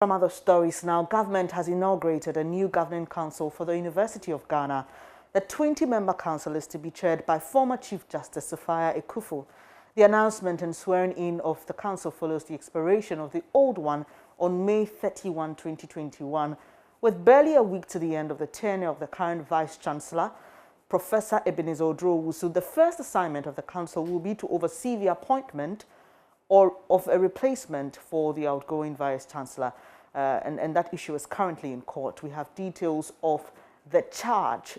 From other stories now, government has inaugurated a new governing council for the University of Ghana. The 20-member council is to be chaired by former Chief Justice Sophia Akuffo. The announcement and swearing in of the council follows the expiration of the old one on May 31, 2021. With barely a week to the end of the tenure of the current Vice-Chancellor, Professor Ebenezer Oduro-Owusu, the first assignment of the council will be to oversee the appointment or of a replacement for the outgoing Vice-Chancellor. And that issue is currently in court. We have details of the charge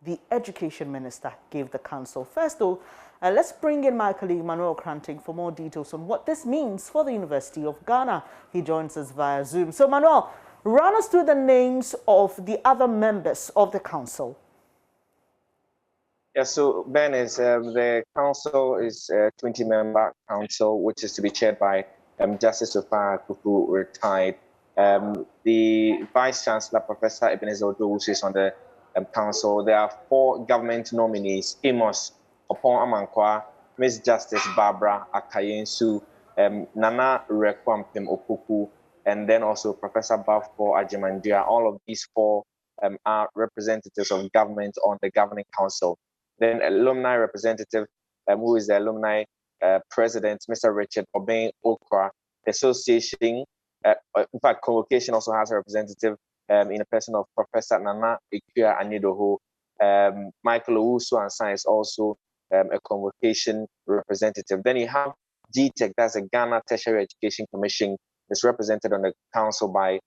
the Education Minister gave the council. First, though, let's bring in my colleague Manuel Kranting for more details on what this means for the University of Ghana. He joins us via Zoom. So, Manuel, run us through the names of the other members of the council. Yeah, so Ben, the council is a 20-member council, which is to be chaired by Justice Sophia Akuffo, retired. The Vice-Chancellor, Professor Ebenezer Oduro-Owusu, is on the council. There are 4 government nominees: Amos Opon-Amankwa, Ms. Justice Barbara Akayensu, Nana Rekwampem Opoku, and then also Professor Bafo Ajimandria. All of these 4 are representatives of government on the governing council. Then alumni representative, who is the alumni president, Mr. Richard Obeng Okra. The association, in fact, convocation also has a representative in the person of Professor Nana Ikua Anidoho. Michael Owusu Ansan is also a convocation representative. Then you have GTEC, that's the Ghana Tertiary Education Commission, is represented on the council by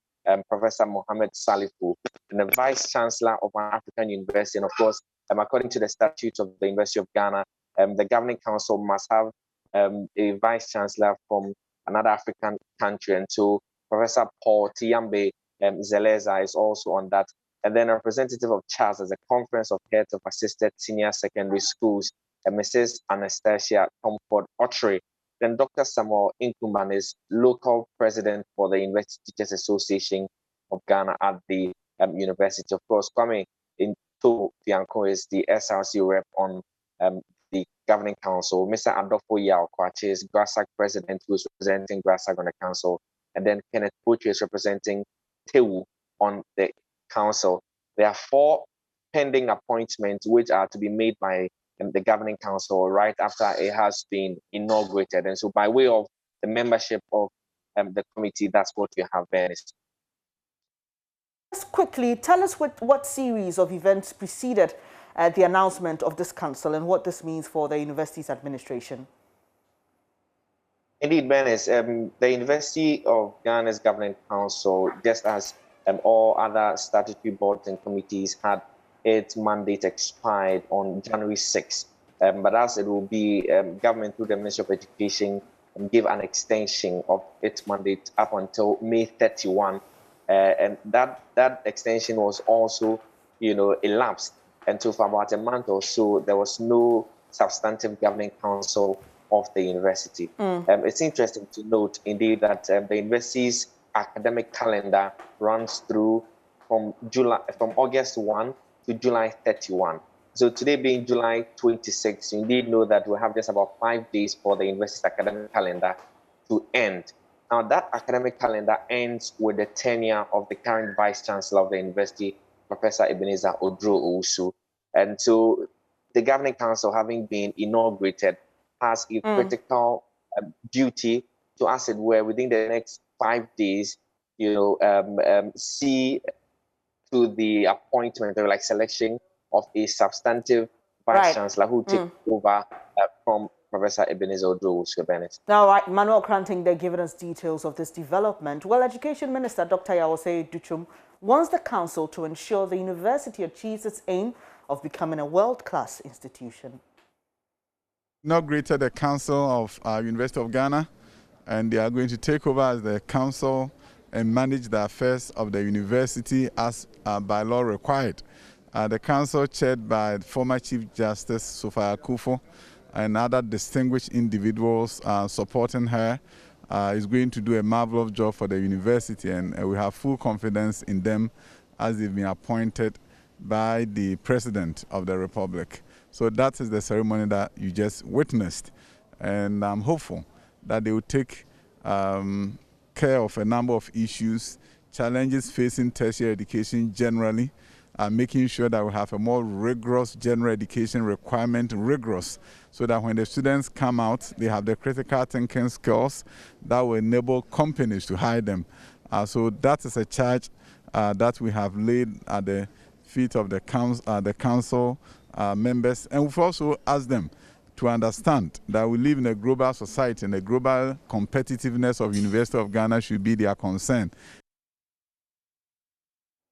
Professor Mohammed Salifu, and the Vice-Chancellor of an African university. And of course, according to the statutes of the University of Ghana, the governing council must have a Vice-Chancellor from another African country. And so Professor Paul Tiyambe Zeleza is also on that. And then a representative of CHAS as a Conference of Heads of Assisted Senior Secondary Schools, Mrs. Anastasia Comfort Ottery. Then Dr. Samuel Inkuman is local president for the University Teachers Association of Ghana at the university. Of course, Kwame Bianco is the SRC rep on the governing council. Mr. Adolfo Yao Kwache is GRASAC president, who is representing GRASAC on the council. And then Kenneth Poche is representing TEWU on the council. There are 4 pending appointments which are to be made by the governing council right after it has been inaugurated. And so by way of the membership of the committee, that's what you have there. Just quickly, tell us what series of events preceded the announcement of this council and what this means for the university's administration. Indeed, Ben, the University of Ghana's governing council, just as all other statutory boards and committees, had its mandate expired on January 6th. But as it will be, government through the Ministry of Education give an extension of its mandate up until May 31. And that extension was also, elapsed. And so for about a month or so, there was no substantive governing council of the university. It's interesting to note, indeed, that the university's academic calendar runs through from August 1 to July 31. So today being July 26, you indeed know that we have just about 5 days for the university's academic calendar to end. Now, that academic calendar ends with the tenure of the current Vice-Chancellor of the university, Professor Ebenezer Oduro-Owusu. And so the governing council, having been inaugurated, has a critical duty to, as it were, within the next 5 days, see to the appointment or selection of a substantive Vice-Chancellor who takes over from Professor Ebenezer Oduro-Owusu. Now, right, Manuel Kranting, they're giving us details of this development. Well, Education Minister Dr. Yawose Duchum wants the council to ensure the university achieves its aim of becoming a world-class institution. Inaugurated the council of University of Ghana, and they are going to take over as the council and manage the affairs of the university as by law required. The council, chaired by former Chief Justice Sophia Akuffo and other distinguished individuals supporting her, is going to do a marvelous job for the university, and we have full confidence in them as they've been appointed by the President of the Republic. So that is the ceremony that you just witnessed, and I'm hopeful that they will take care of a number of issues, challenges facing tertiary education generally, making sure that we have a more rigorous general education requirement, rigorous, so that when the students come out, they have the critical thinking skills that will enable companies to hire them. So that is a charge that we have laid at the feet of the council members, and we've also asked them to understand that we live in a global society and the global competitiveness of University of Ghana should be their concern.